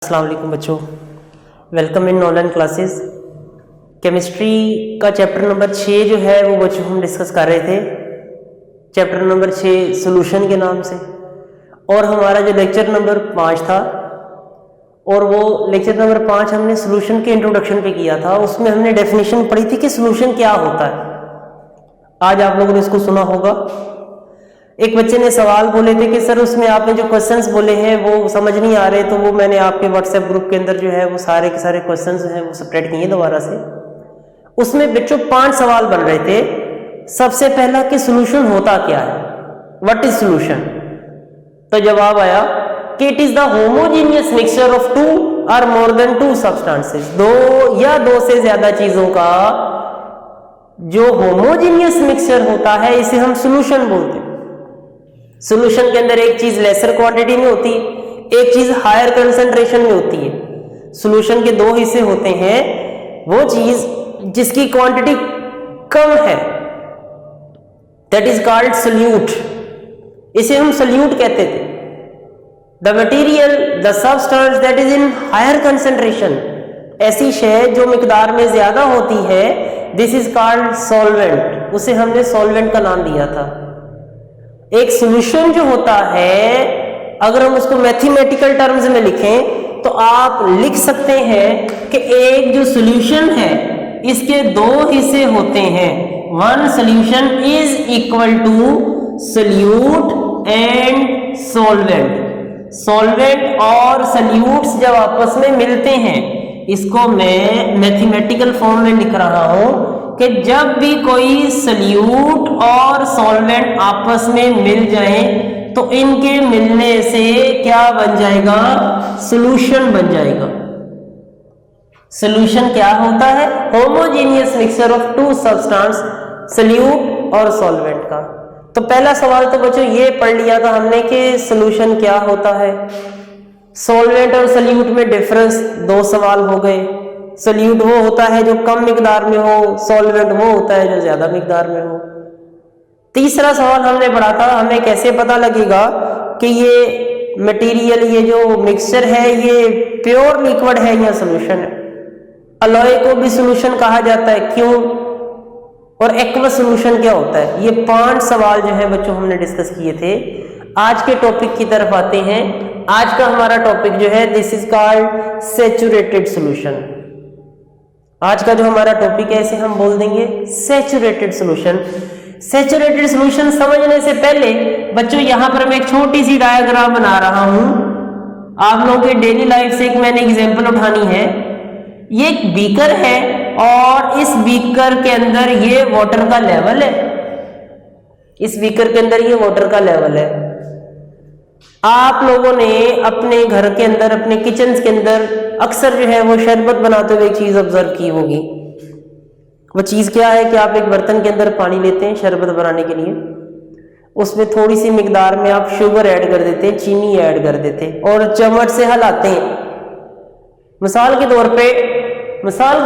अस्सलाम वालेकुम बच्चों, welcome in online classes. Chemistry का चैप्टर नंबर 6 जो है वो बच्चों हम डिस्कस कर रहे थे। चैप्टर नंबर 6 सॉल्यूशन के नाम से, और हमारा जो लेक्चर नंबर 5 था, और वो लेक्चर नंबर 5 हमने सॉल्यूशन के इंट्रोडक्शन पे किया था। उसमें हमने डेफिनेशन पढ़ी थी कि सॉल्यूशन क्या होता है। आज आप लोगों ने इसको सुना होगा। एक बच्चे ने सवाल बोले थे कि सर उसमें आपने जो क्वेश्चंस बोले हैं वो समझ नहीं आ रहे, तो वो मैंने आपके व्हाट्सएप ग्रुप के अंदर जो है वो सारे के सारे क्वेश्चंस हैं वो सेपरेट किए दोबारा से। उसमें बच्चों 5 सवाल बन रहे थे। सबसे पहला कि सॉल्यूशन होता क्या है, व्हाट इज सॉल्यूशन। तो जवाब आया कि it is the homogeneous mixture of 2 और मोर देन 2 सब्सटेंसेस, 2 या 2 से ज्यादा चीजों का जो होमोजेनियस मिक्सचर होता है इसे हम सॉल्यूशन बोलते हैं। सॉल्यूशन के अंदर एक चीज लेसर क्वांटिटी में होती है, एक चीज हायर कंसंट्रेशन में होती है। सॉल्यूशन के 2 हिस्से होते हैं। वो चीज जिसकी क्वांटिटी कम है दैट इज कॉल्ड सॉल्यूट, इसे हम सॉल्यूट कहते थे। The material, the substance that is in higher concentration, ऐसी शय जो मिकदार में ज्यादा होती है, दिस इज कॉल्ड सॉल्वेंट, उसे हमने सॉल्वेंट का नाम दिया था। एक सॉल्यूशन जो होता है, अगर हम उसको मैथमेटिकल टर्म्स में लिखें तो आप लिख सकते हैं कि एक जो सॉल्यूशन है इसके 2 हिस्से होते हैं। One solution is equal to solute and solvent. Solvent और सॉल्यूट्स जब आपस में मिलते हैं, इसको मैं मैथमेटिकल फॉर्म में लिख रहा हूं कि जब भी कोई सॉल्यूट और सॉल्वेंट आपस में मिल जाए तो इनके मिलने से क्या बन जाएगा, सॉल्यूशन बन जाएगा। सॉल्यूशन क्या होता है, homogeneous mixture of 2 substance, solute और सॉल्वेंट का। तो पहला सवाल तो बच्चों ये पढ़ लिया था हमने कि सॉल्यूशन क्या होता है। सॉल्वेंट और सॉल्यूट में डिफरेंस 2 सवाल हो गए। सॉल्यूट वो होता है जो कम मिकदार में हो, सॉल्वेंट वो होता है जो ज्यादा मिकदार में हो। तीसरा सवाल हमने पढ़ा था, हमें कैसे पता लगेगा कि ये मटेरियल, ये जो मिक्सचर है ये प्योर लिक्विड है या सॉल्यूशन है। अलॉय को भी सॉल्यूशन कहा जाता है, क्यों, और एक्वस सॉल्यूशन क्या होता है। ये 5 सवाल जो है बच्चों हमने डिस्कस किए थे। आज के टॉपिक की तरफ आते हैं। आज का हमारा टॉपिक जो है this is called saturated solution. आज का जो हमारा टॉपिक है इसे हम बोल देंगे सैचुरेटेड सॉल्यूशन। सैचुरेटेड सॉल्यूशन समझने से पहले बच्चों यहां पर मैं एक छोटी सी डायग्राम बना रहा हूं। आप लोगों के डेली लाइफ से एक मैंने एग्जांपल उठानी है। ये एक बीकर है और इस बीकर के अंदर ये वाटर का लेवल है। इस बीकर के अंदर ये वाटर का लेवल है। आप लोगों ने अपने घर के अंदर, अपने किचन के अंदर अक्सर जो है वो शरबत बनाते हुए एक चीज ऑब्जर्व की होगी। वो चीज क्या है कि आप एक बर्तन के अंदर पानी लेते हैं शरबत बनाने के लिए, उसमें थोड़ी सी मिकदार में आप शुगर ऐड कर देते हैं, चीनी ऐड कर देते हैं और चम्मच से हिलाते हैं। मिसाल के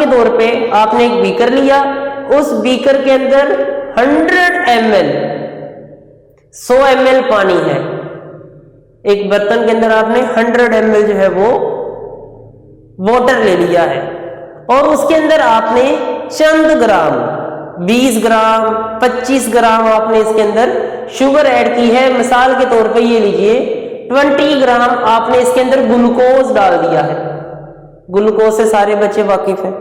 तौर पे आपने एक बीकर लिया, उस बीकर के अंदर 100 ml 100 ml पानी है। एक बर्तन के अंदर आपने 100 ml जो है वो वाटर ले लिया है और उसके अंदर आपने चंद ग्राम, 20 ग्राम 25 ग्राम आपने इसके अंदर शुगर ऐड की है। मिसाल के तौर पे ये लीजिए 20 ग्राम आपने इसके अंदर ग्लूकोज डाल दिया है। ग्लूकोज से सारे बच्चे वाकिफ हैं।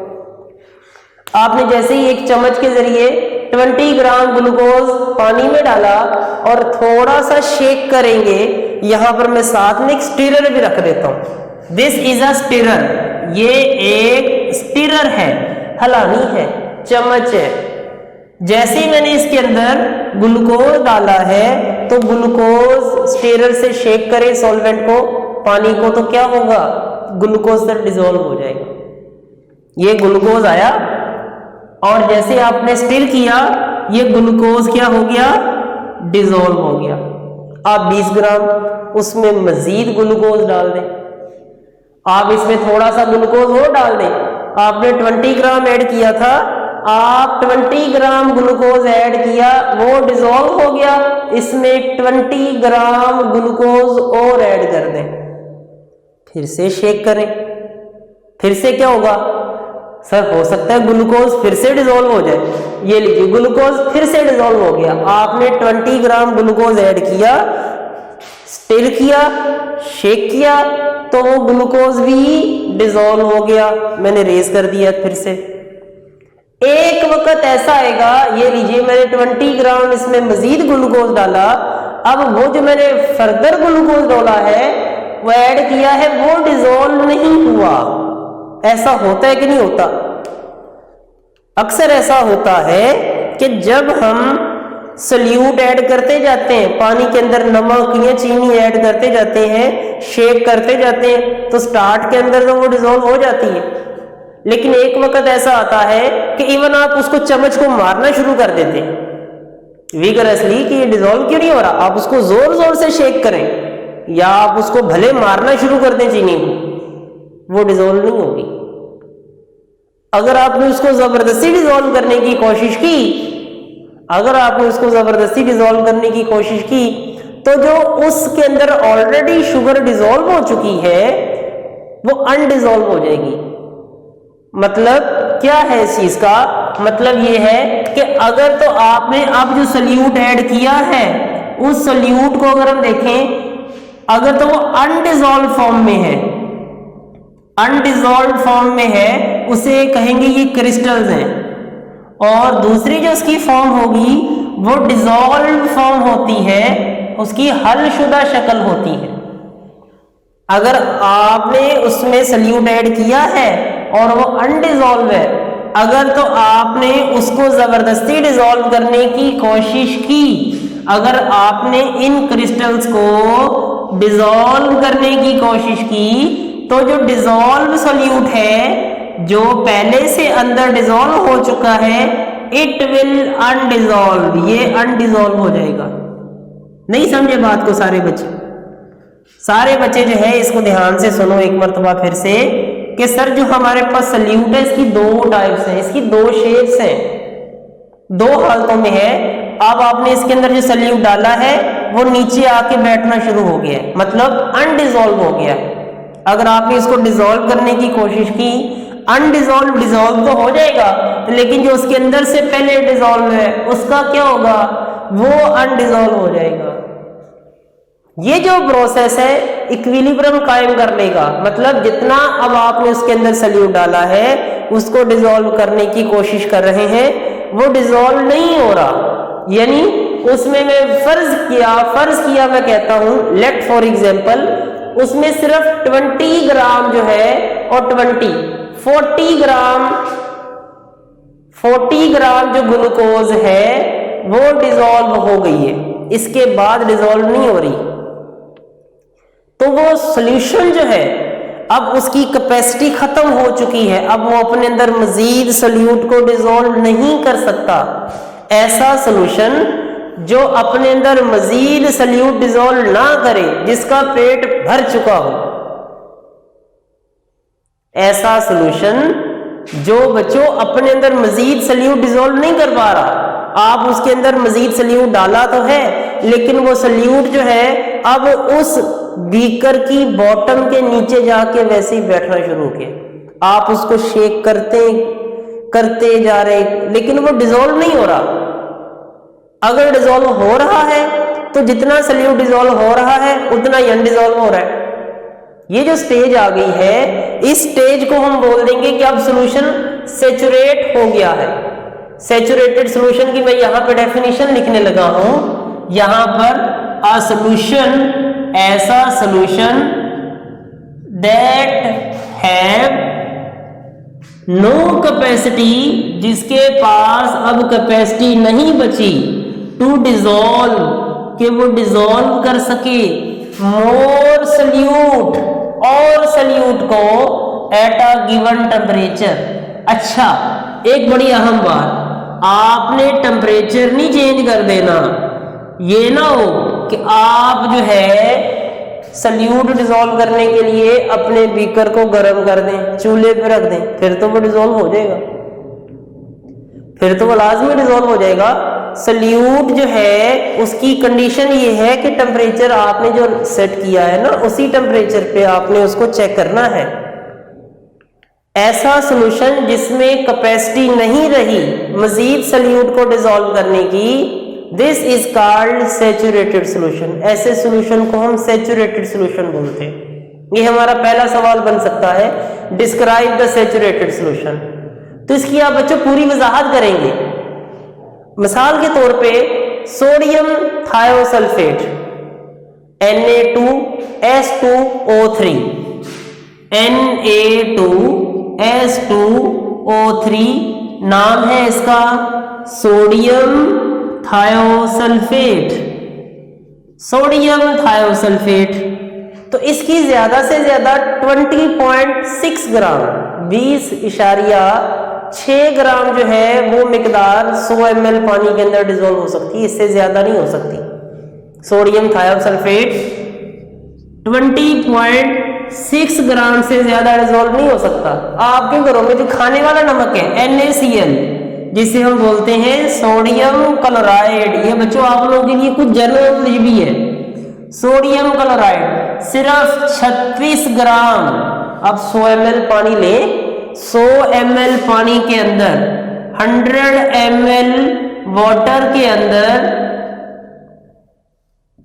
आपने जैसे ही एक चम्मच के जरिए 20 ग्राम ग्लूकोज पानी में डाला और थोड़ा सा शेक करेंगे, यहां पर मैं साथ में एक स्टीरर भी रख देता हूं। दिस इज अ स्टीरर, ये एक स्टीरर है, हलानी है, चम्मच है। जैसे ही मैंने इसके अंदर ग्लूकोज डाला है तो ग्लूकोज स्टीरर से शेक करे सॉल्वेंट को, पानी को, तो क्या होगा, ग्लूकोज से डिसॉल्व हो जाएगा। ये ग्लूकोज आया और जैसे आपने स्टिर किया ये ग्लूकोज क्या हो गया, डिसॉल्व हो गया। आप 20 ग्राम उसमें मजीद ग्लूकोज डाल दें, आप इसमें थोड़ा सा ग्लूकोज और डाल दें। आपने 20 ग्राम ऐड किया था, आप 20 ग्राम ग्लूकोज ऐड किया, वो डिसॉल्व हो गया, इसमें 20 ग्राम ग्लूकोज और ऐड कर दें। फिर से शेक करें, फिर से क्या होगा सर? हो सकता है ग्लूकोज फिर से डिसॉल्व हो जाए। ये लीजिए ग्लूकोज फिर से डिसॉल्व हो गया। आपने 20 ग्राम ग्लूकोज ऐड किया, स्टिर किया, शेक किया, तो वो ग्लूकोज भी डिसॉल्व हो गया। मैंने रेज कर दिया फिर से। एक वक्त ऐसा आएगा, ये लीजिए मैंने 20 ग्राम इसमें मजीद ग्लूकोज डाला, अब वो जो मैंने फर्दर ग्लूकोज डाला है वो ऐड किया है, वो डिसॉल्व नहीं हुआ। ऐसा होता है कि नहीं होता? अक्सर ऐसा होता है कि जब हम सल्यूट ऐड करते जाते हैं, पानी के अंदर नमक या चीनी ऐड करते जाते हैं, शेक करते जाते हैं, तो स्टार्ट के अंदर तो वो डिसॉल्व हो जाती है। लेकिन एक वक्त ऐसा आता है कि इवन आप उसको चम्मच को मारना शुरू कर देते हैं विगरसली कि ये डिसॉल्व क्यों नहीं हो रहा। आप उसको जोर जोर से शेक करें या आप उसको भले मारना शुरू कर दें चीनी को, वो डिसॉल्व नहीं होगी। अगर आपने उसको जबरदस्ती डिसॉल्व करने की कोशिश की, अगर आपने उसको जबरदस्ती डिसॉल्व करने की कोशिश की, तो जो उसके अंदर ऑलरेडी शुगर डिसॉल्व हो चुकी है वो अनडिसॉल्व हो जाएगी। मतलब क्या है इस चीज का? मतलब ये है कि अगर तो आपने अब जो सल्यूट ऐड किया है, उस सल्यूट को अगर हम देखें, अगर तो वो अनडिसॉल्व फॉर्म में है, अनडिसॉल्व फॉर्म में है, उसे कहेंगे ये क्रिस्टल्स हैं। और दूसरी जो उसकी फॉर्म होगी वो डिसॉल्व फॉर्म होती है, उसकी हलशुदा शक्ल होती है। अगर आपने उसमें सल्यूट ऐड किया है और वो अनडिसॉल्व है, अगर तो आपने उसको जबरदस्ती डिसॉल्व करने की कोशिश की, अगर आपने इन क्रिस्टल्स को डिसॉल्व करने की कोशिश की, तो जो डिसॉल्व सॉल्यूट है, जो पहले से अंदर डिसॉल्व हो चुका है, इट विल अनडिसॉल्व, ये अनडिसॉल्व हो जाएगा। नहीं समझे बात को सारे बच्चे? सारे बच्चे जो है इसको ध्यान से सुनो एक मर्तबा फिर से कि सर जो हमारे पास सल्यूट है इसकी दो टाइप्स हैं, इसकी दो शेप्स हैं, दो हालतों में है। अब आपने इसके अंदर जो सल्यूट डाला है वो नीचे आके बैठना शुरू हो गया है, मतलब अनडिसॉल्व हो गया है। अगर आपने इसको डिसॉल्व करने की कोशिश की, अनडिसॉल्व डिसॉल्व तो हो जाएगा, लेकिन जो उसके अंदर से पहले डिसॉल्व है उसका क्या होगा? वो अनडिसॉल्व हो जाएगा। ये जो प्रोसेस है इक्विलिब्रियम कायम करने का, मतलब जितना अब आपने उसके अंदर सल्यूट डाला है उसको डिसॉल्व करने की कोशिश कर रहे हैं, वो डिसॉल्व नहीं हो रहा। यानी उसमें मैं फर्ज किया मैं कहता हूं, लेट फॉर एग्जांपल उसमें सिर्फ 20 ग्राम जो है और 40 ग्राम जो ग्लूकोज है वो डिसॉल्व हो गई है, इसके बाद डिसॉल्व नहीं हो रही। तो वो सॉल्यूशन जो है अब उसकी कैपेसिटी खत्म हो चुकी है, अब वो अपने अंदर मजीद सॉल्यूट को डिसॉल्व नहीं कर सकता। ऐसा सॉल्यूशन जो अपने अंदर मजीद सल्यूट डिसॉल्व ना करे, जिसका पेट भर चुका हो, ऐसा सॉल्यूशन जो बच्चों अपने अंदर मजीद सल्यूट डिसॉल्व नहीं कर पा रहा, आप उसके अंदर मजीद सल्यूट डाला तो है, लेकिन वो सल्यूट जो है अब उस बीकर की बॉटम के नीचे जाके वैसे ही बैठना शुरू किया। आप उसको शेक करते जा रहे, लेकिन वो डिसॉल्व नहीं हो रहा। अगर डिसॉल्व हो रहा है तो जितना सल्यूट डिसॉल्व हो रहा है उतना ही अनडिसॉल्व हो रहा है। ये जो स्टेज आ गई है, इस स्टेज को हम बोल देंगे कि अब सॉल्यूशन सैचुरेट हो गया है। सैचुरेटेड सॉल्यूशन की मैं यहां पे डेफिनेशन लिखने लगा हूं। यहां पर अ सॉल्यूशन, ऐसा solution that have no capacity, जिसके पास अब कैपेसिटी नहीं बची टू डिसॉल्व, कि वो डिसॉल्व कर सके मोर सल्यूट, और सल्यूट को एट अ गिवन टेम्परेचर। अच्छा, एक बड़ी अहम बात, आपने टेम्परेचर नहीं चेंज कर देना। ये ना हो कि आप जो है सल्यूट डिसॉल्व करने के लिए अपने बीकर को गर्म कर दें, चूल्हे पे रख दें, फिर तो वो डिसॉल्व हो जाएगा, फिर तो वो लाजमी डिसॉल्व हो जाएगा। सल्यूट जो है उसकी कंडीशन ये है कि टेम्परेचर आपने जो सेट किया है ना, उसी टेम्परेचर पे आपने उसको चेक करना है। ऐसा सॉल्यूशन जिसमें कैपेसिटी नहीं रही मजीद सल्यूट को डिसॉल्व करने की, this is called saturated solution. ऐसे सॉल्यूशन को हम सैचुरेटेड सॉल्यूशन बोलते हैं। ये हमारा पहला सवाल बन सकता है, डिस्क्राइब द सैचुरेटेड सॉल्यूशन। तो इसकी आप बच्चों पूरी वजाहत करेंगे। मिसाल के तौर पे सोडियम थायोसल्फेट Na2S2O3, Na2S2O3 नाम है इसका सोडियम थायोसल्फेट। सोडियम थायोसल्फेट तो इसकी ज्यादा से ज्यादा 20.6 ग्राम 20.6 ग्राम जो है वो मिकदार 100 ml पानी के अंदर डिसॉल्व हो सकती है, इससे ज्यादा नहीं हो सकती। सोडियम थायोसल्फेट 20.6 ग्राम से ज्यादा डिसॉल्व नहीं हो सकता। आपके घरों में जो खाने वाला नमक है NaCl, जिसे हम बोलते हैं सोडियम क्लोराइड, ये बच्चों आप लोगों के लिए कुछ जनरल नॉलेज भी है। सोडियम क्लोराइड सिर्फ 36 ग्राम। अब 100 ml पानी ले, 100 ml पानी के अंदर 100 ml वाटर के अंदर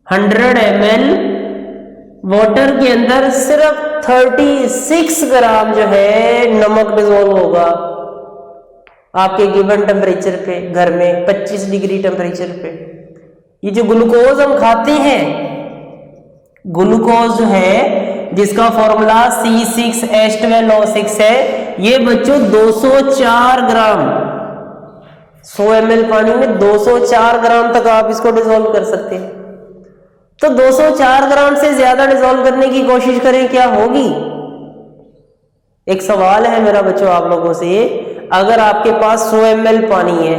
100 ml वाटर के अंदर सिर्फ 36 ग्राम जो है नमक डिसॉल्व होगा आपके गिवन टेम्परेचर पे, घर में 25 डिग्री टेम्परेचर पे। ये जो ग्लूकोज हम खाते हैं, ग्लूकोज जो है जिसका फॉर्मूला C6H12O6 है, ये बच्चों 204 ग्राम 100 ml पानी में 204 ग्राम तक आप इसको डिसॉल्व कर सकते हैं। तो 204 ग्राम से ज्यादा डिसॉल्व करने की कोशिश करें, क्या होगी? एक सवाल है मेरा बच्चों आप लोगों से, अगर आपके पास 100 ml पानी है,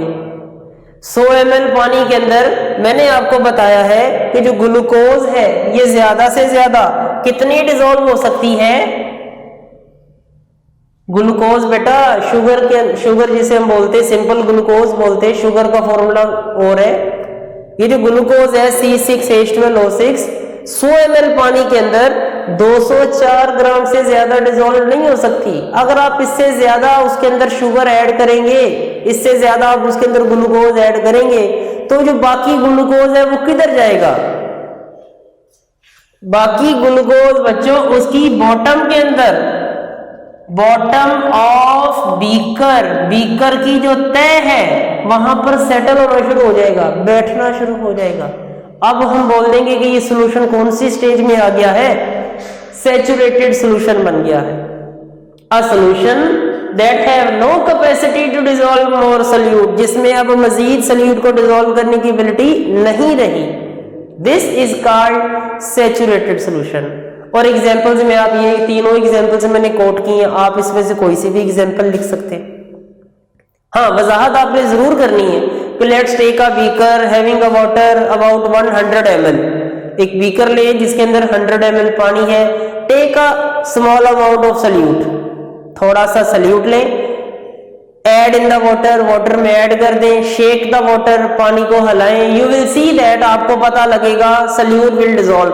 100 ml पानी के अंदर मैंने आपको बताया है कि जो ग्लूकोज है ये ज्यादा से ज्यादा कितनी डिसॉल्व हो सकती है? ग्लूकोज बेटा शुगर जिसे हम बोलते हैं सिंपल ग्लूकोज बोलते हैं, शुगर का फॉर्मूला और है। ये जो ग्लूकोज है C6H12O6 100 ml पानी के अंदर 204 ग्राम से ज्यादा डिसॉल्व नहीं हो सकती। अगर आप इससे ज्यादा उसके अंदर शुगर ऐड करेंगे, इससे ज्यादा आप उसके अंदर ग्लूकोज ऐड करेंगे, तो जो बाकी ग्लूकोज है वो किधर जाएगा? बाकी ग्लूकोज बच्चों उसकी बॉटम के अंदर, बॉटम ऑफ बीकर की जो तय है वहां पर सेटल होना शुरू हो जाएगा, बैठना शुरू हो जाएगा। अब हम बोल देंगे कि ये सॉल्यूशन कौन सी स्टेज में आ गया है? सैचुरेटेड सॉल्यूशन बन गया है। A solution that have no capacity to dissolve more solute, जिसमें अब मजीद सॉल्यूट को डिसॉल्व करने की एबिलिटी नहीं रही, this is called saturated solution. और एग्जांपल्स में आप ये तीनों एग्जांपल्स मैंने कोट की हैं, आप इसमें से कोई सी भी एग्जांपल लिख सकते हैं। हाँ, वजाहत आपने जरूर करनी है कि let's take a beaker having a water about 100 ml। एक बीकर ले जिसके अंदर 100 ml पानी है, take a small amount of solute, थोड़ा सा सल्यूट लें, add in the water, water में ऐड कर दें, शेक द वाटर, पानी को हिलाएं, यू विल सी दैट, आपको पता लगेगा solute will dissolve,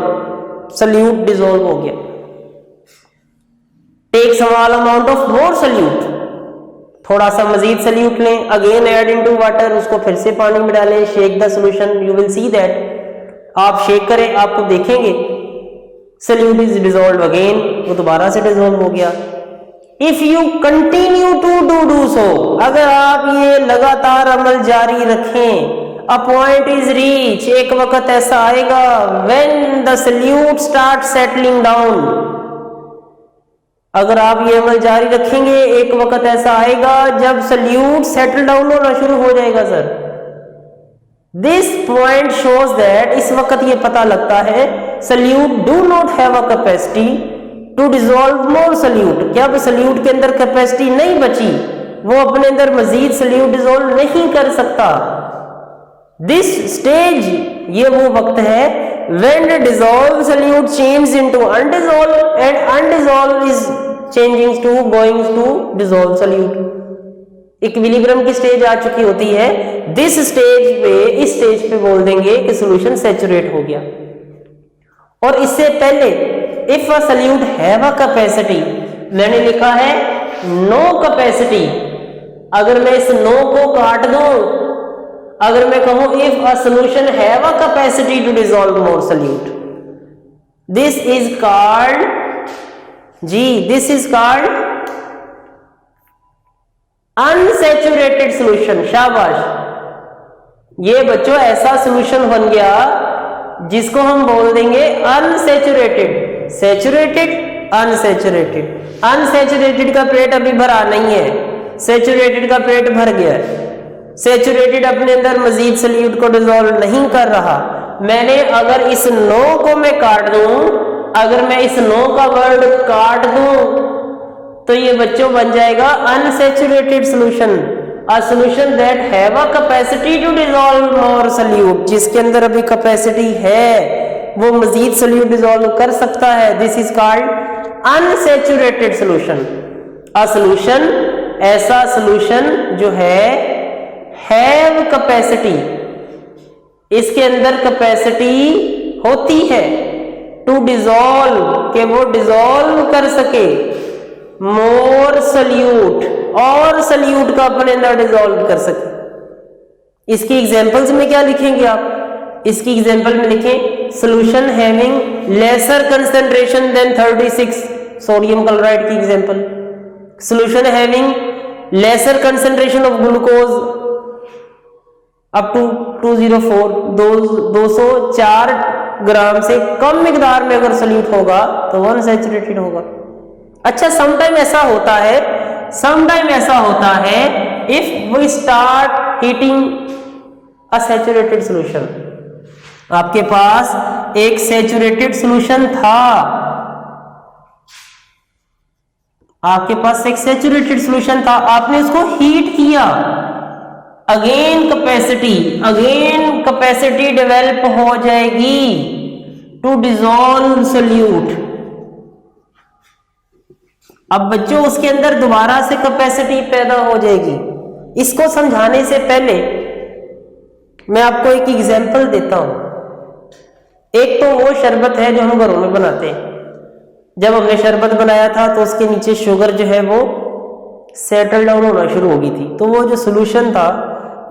solute dissolve हो गया। Take small amount of more solute, थोड़ा सा मजीद सल्यूट लें, अगेन ऐड इनटू वाटर, उसको फिर से पानी में डालें, shake the solution, you will see that, आप शेक करें आपको देखेंगे सल्यूट इज डिसॉल्व अगेन, वो दोबारा से डिसॉल्व हो गया। If you continue to do so, अगर आप ये लगातार अमल जारी रखें, अ पॉइंट इज रीच, एक वक्त ऐसा आएगा when the solute start settling down, अगर आप ये अमल जारी रखेंगे एक वक्त ऐसा आएगा जब सल्यूट सेटल डाउन होना शुरू हो जाएगा sir. This point shows that, इस वक्त ये पता लगता है solute do not have a capacity to dissolve more solute, क्या सल्यूट के अंदर कैपेसिटी नहीं बची, वो अपने अंदर मजीद सल्यूट डिसॉल्व नहीं कर सकता। दिस स्टेज, ये वो वक्त है when the dissolved solute changes into undissolved and undissolved is changing to going to dissolved solute। Equilibrium की स्टेज आ चुकी होती है, इस स्टेज पे बोल देंगे कि सॉल्यूशन सैचुरेट हो गया। और इससे पहले if a solute have a capacity, मैंने लिखा है नो कैपेसिटी। अगर मैं इस नो को काट दूं, अगर मैं कहूं if a solution have a capacity to dissolve more solute, this is called unsaturated solution. शाबाश, ये बच्चों ऐसा सॉल्यूशन बन गया जिसको हम बोल देंगे अनसैचुरेटेड। Saturated, unsaturated. अनसैचुरेटेड का पेट अभी भरा नहीं है, सैचुरेटेड का पेट भर गया है। सैचुरेटेड अपने अंदर मजीद सॉल्यूट को डिसॉल्व नहीं कर रहा। मैंने अगर इस नो को मैं काट दूं, अगर मैं इस नो का वर्ड काट दूं, तो ये बच्चों बन जाएगा unsaturated solution. A solution that have a capacity to dissolve more solute, जिसके अंदर अभी कैपेसिटी है, वो मजीद सॉल्यूट डिसॉल्व कर सकता है। This is called unsaturated solution. A solution, ऐसा सॉल्यूशन जो है हैव कैपेसिटी, इसके अंदर कैपेसिटी होती है टू डिसॉल्व, कि वो डिसॉल्व कर सके मोर सॉल्यूट, और सॉल्यूट का अपने अंदर डिसॉल्व कर सके। इसकी एग्जांपल्स में क्या लिखेंगे आप? इसकी एग्जांपल में लिखें solution having lesser concentration than 36 sodium chloride की example. Solution having lesser concentration of glucose up to 204, 204 gram से कम मिकदार में अगर सॉल्यूट होगा तो वो अनसैचुरेटेड होगा। अच्छा, समटाइम ऐसा होता है if we start heating a saturated solution. आपके पास एक सैचुरेटेड सॉल्यूशन था, आपके पास एक सैचुरेटेड सॉल्यूशन था, आपने उसको हीट किया, अगेन कैपेसिटी डेवलप हो जाएगी टू डिसॉल्व सॉल्यूट। अब बच्चों उसके अंदर दोबारा से कैपेसिटी पैदा हो जाएगी। इसको समझाने से पहले मैं आपको एक एग्जांपल देता हूं। एक तो वो शरबत है जो हम घरों में बनाते हैं। जब हमने शरबत बनाया था तो उसके नीचे शुगर जो है वो सेटल डाउन होना शुरू हो गई थी, तो वो जो सोल्यूशन था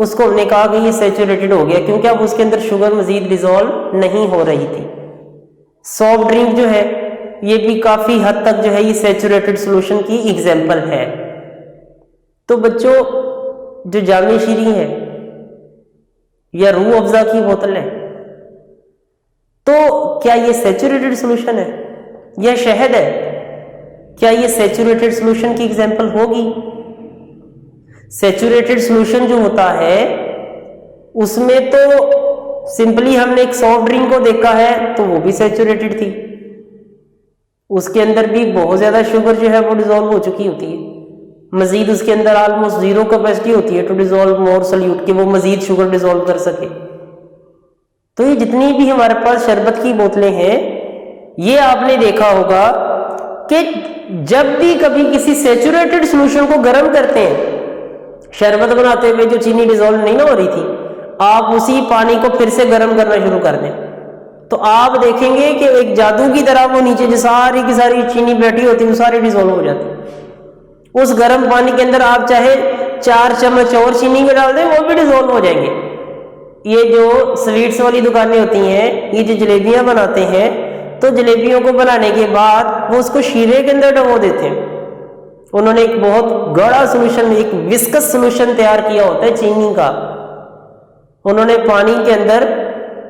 उसको हमने कहा कि ये सैचुरेटेड हो गया, क्योंकि अब उसके अंदर शुगर मजीद डिसॉल्व नहीं हो रही थी। सॉफ्ट ड्रिंक जो है ये भी काफी हद तक जो है ये सैचुरेटेड सॉल्यूशन की एग्जांपल है। तो बच्चों, जो जामी शीरी है या रूह अफ़ज़ा की बोतल है, तो क्या ये सैचुरेटेड सॉल्यूशन है? या शहद है, क्या ये सैचुरेटेड सॉल्यूशन की एग्जांपल होगी? सैचुरेटेड सॉल्यूशन जो होता है उसमें तो सिंपली हमने एक सॉफ्ट ड्रिंक को देखा है तो वो भी सैचुरेटेड थी, उसके अंदर भी बहुत ज्यादा शुगर जो है वो डिसॉल्व हो चुकी होती है, मजीद उसके अंदर ऑलमोस्ट जीरो कैपेसिटी होती है टू डिसॉल्व मोर सॉल्यूट, कि वो मजीद शुगर डिसॉल्व कर सके। तो ये जितनी भी हमारे पास शरबत की बोतलें हैं, ये आपने देखा होगा कि जब भी कभी किसी सैचुरेटेड सॉल्यूशन को गर्म करते हैं, शरबत बनाते हुए जो चीनी डिसॉल्व नहीं ना हो रही थी, आप उसी पानी को फिर से गर्म करना शुरू कर दें, तो आप देखेंगे कि एक जादू की तरह वो नीचे जो सारी की सारी चीनी बैठी होती है वो सारी डिसॉल्व हो जाती है। उस गर्म पानी के अंदर आप चाहे 4 चम्मच और चीनी के डाल दें, वो भी डिसॉल्व हो जाएंगे। ये जो स्वीट्स वाली दुकानें होती हैं, ये जो जलेबियां बनाते हैं, तो जलेबियों को बनाने के बाद वो उसको शीरे के अंदर डुबो देते हैं। उन्होंने एक बहुत गाढ़ा सोल्यूशन, एक विस्कस सोल्यूशन तैयार किया होता है चीनी का। उन्होंने पानी के अंदर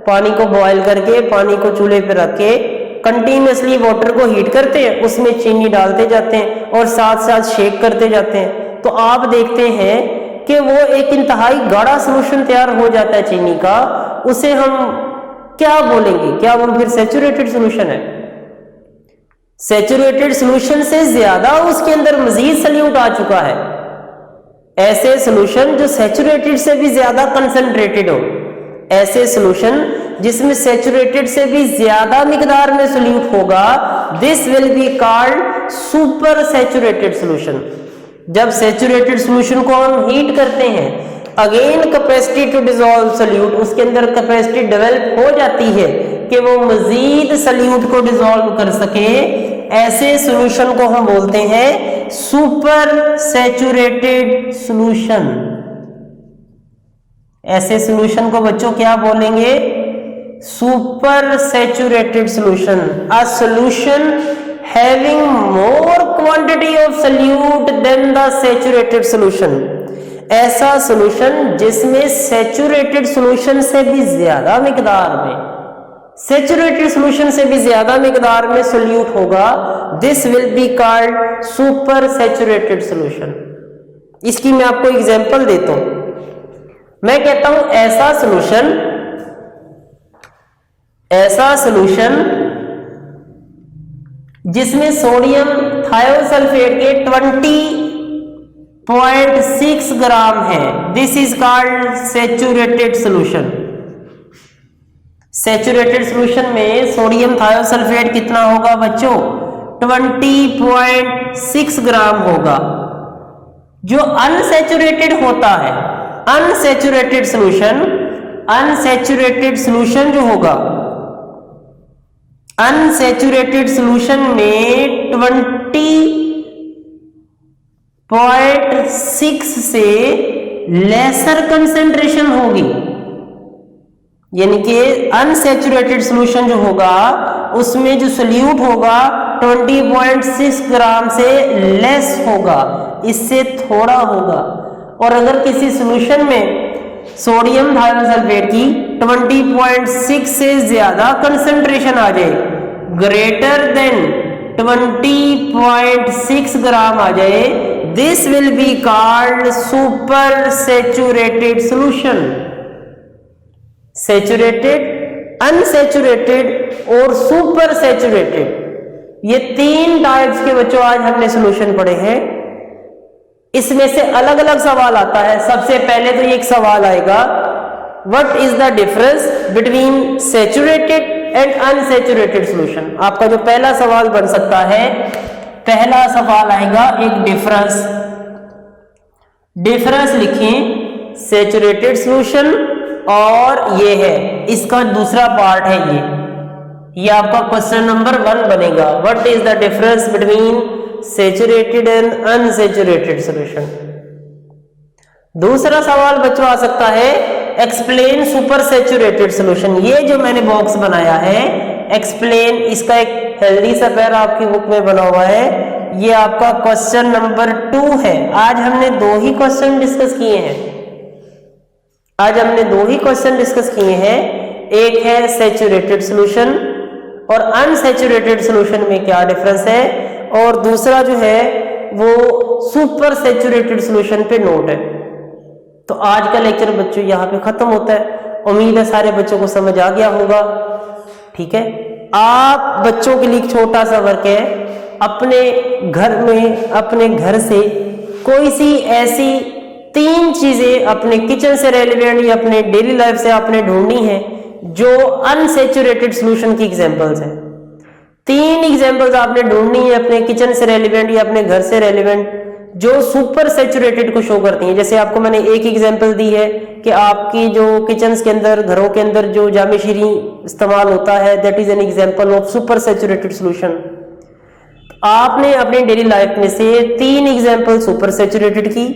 पानी को बॉयल करके, पानी को चूल्हे पे रख के कंटिन्यूसली वाटर को हीट करते हैं, उसमें चीनी डालते जाते हैं और साथ साथ शेक करते जाते हैं। तो आप देखते हैं कि वो एक इंतहाई गाढ़ा सोल्यूशन तैयार हो जाता है चीनी का। उसे हम क्या बोलेंगे? क्या वो फिर सैचुरेटेड सोल्यूशन है? सैचुरेटेड सोल्यूशन से ज्यादा उसके अंदर मजीद सॉल्यूट आ चुका है। ऐसे सोल्यूशन जो सैचुरेटेड से भी ज्यादा कंसंट्रेटेड हो, ऐसे सोल्यूशन जिसमें सैचुरेटेड से भी ज्यादा मिकदार में सॉल्यूट होगा, this will be called super saturated solution. जब सैचुरेटेड सॉल्यूशन को हम हीट करते हैं, again capacity to dissolve solute, उसके अंदर कैपेसिटी डेवलप हो जाती है कि वो मजीद सोल्यूट को डिसॉल्व कर सके। ऐसे सॉल्यूशन को हम बोलते हैं सुपर सैचुरेटेड सॉल्यूशन। ऐसे सॉल्यूशन को बच्चों क्या बोलेंगे? Super saturated solution. A solution having more quantity of solute than the saturated solution। ऐसा सॉल्यूशन जिसमें सैचुरेटेड सॉल्यूशन से भी ज्यादा मिकदार में, सैचुरेटेड सॉल्यूशन से भी ज्यादा मिकदार में सोल्यूट होगा, this will be called super saturated solution. इसकी मैं आपको एग्जांपल देता हूं। मैं कहता हूं ऐसा सॉल्यूशन जिसमें सोडियम थायोसल्फेट के 20.6 ग्राम है, this is called saturated solution. Saturated solution में सोडियम थायोसल्फेट कितना होगा बच्चों? 20.6 ग्राम होगा। जो अनसैचुरेटेड होता है, अनसैचुरेटेड सॉल्यूशन जो होगा, अनसैचुरेटेड सॉल्यूशन में 20.6 से लेसर कंसेंट्रेशन होगी। यानी कि अनसैचुरेटेड सॉल्यूशन जो होगा उसमें जो सोल्यूट होगा 20.6 ग्राम से लेस होगा, इससे थोड़ा होगा। और अगर किसी सॉल्यूशन में सोडियम थायोसल्फेट की 20.6 से ज्यादा कंसंट्रेशन आ जाए, ग्रेटर देन 20.6 ग्राम आ जाए, this will be called super saturated solution. Saturated, unsaturated और सुपर सैचुरेटेड, ये तीन टाइप्स के बच्चों आज हमने सॉल्यूशन पढ़े हैं। इसमें से अलग अलग सवाल आता है। सबसे पहले तो एक सवाल आएगा, what is the difference between saturated and unsaturated solution. आपका जो पहला सवाल बन सकता है, पहला सवाल आएगा एक डिफरेंस लिखें सैचुरेटेड सॉल्यूशन और ये है, इसका दूसरा पार्ट है ये आपका क्वेश्चन नंबर 1 बनेगा। What is the difference between saturated and unsaturated solution. दूसरा सवाल बच्चों आ सकता है, एक्सप्लेन सुपर सैचुरेटेड सॉल्यूशन। ये जो मैंने बॉक्स बनाया है, एक्सप्लेन, इसका एक हेल्दी सा पैरा आपकी बुक में बना हुआ है, ये आपका क्वेश्चन नंबर 2 है। आज हमने दो ही क्वेश्चन डिस्कस किए हैं, एक है सैचुरेटेड सॉल्यूशन और अनसैचुरेटेड सॉल्यूशन में क्या डिफरेंस है, और दूसरा जो है वो सुपर सैचुरेटेड सॉल्यूशन पे नोट है। तो आज का लेक्चर बच्चों यहाँ पे खत्म होता है। उम्मीद है सारे बच्चों को समझ आ गया होगा। ठीक है, आप बच्चों के लिए छोटा सा वर्क है, अपने घर में, अपने घर से कोई सी ऐसी 3 चीजें अपने किचन से रेलिवेंट या अपने डेली लाइफ से आपने ढूंढनी है जो अनसैचुरेटेड सॉल्यूशन की एग्जांपल्स हैं। 3 एग्जांपल्स आपने ढूंढनी है अपने किचन से रेलिवेंट या अपने घर से रेलिवेंट जो सुपर सैचुरेटेड को शो करती हैं। जैसे आपको मैंने एक एग्जांपल दी है कि आपकी जो किचन के अंदर, घरों के अंदर जो जामेशीरी इस्तेमाल होता है, that is an example of super saturated solution. आपने अपनी डेली लाइफ में से 3 एग्जांपल सुपर सैचुरेटेड की,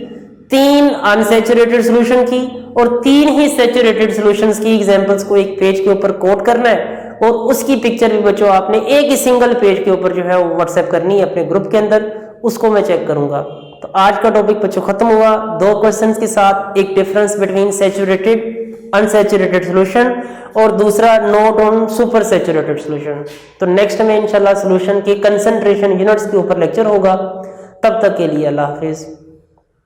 3 अनसैचुरेटेड सॉल्यूशन की और 3 ही सैचुरेटेड सॉल्यूशंस की एग्जांपल्स को एक पेज के ऊपर कोट करना है और उसकी पिक्चर भी बच्चों आपने एक ही सिंगल पेज के ऊपर जो है वो व्हाट्सएप करनी है अपने ग्रुप के अंदर, उसको मैं चेक करूंगा। तो आज का टॉपिक बच्चों खत्म हुआ 2 क्वेश्चंस के साथ, एक difference between saturated unsaturated solution और दूसरा note on super saturated solution. तो नेक्स्ट में इंशाल्लाह सॉल्यूशन के कंसंट्रेशन यूनिट्स के ऊपर लेक्चर होगा। तब तक के लिए अल्लाह हाफिज।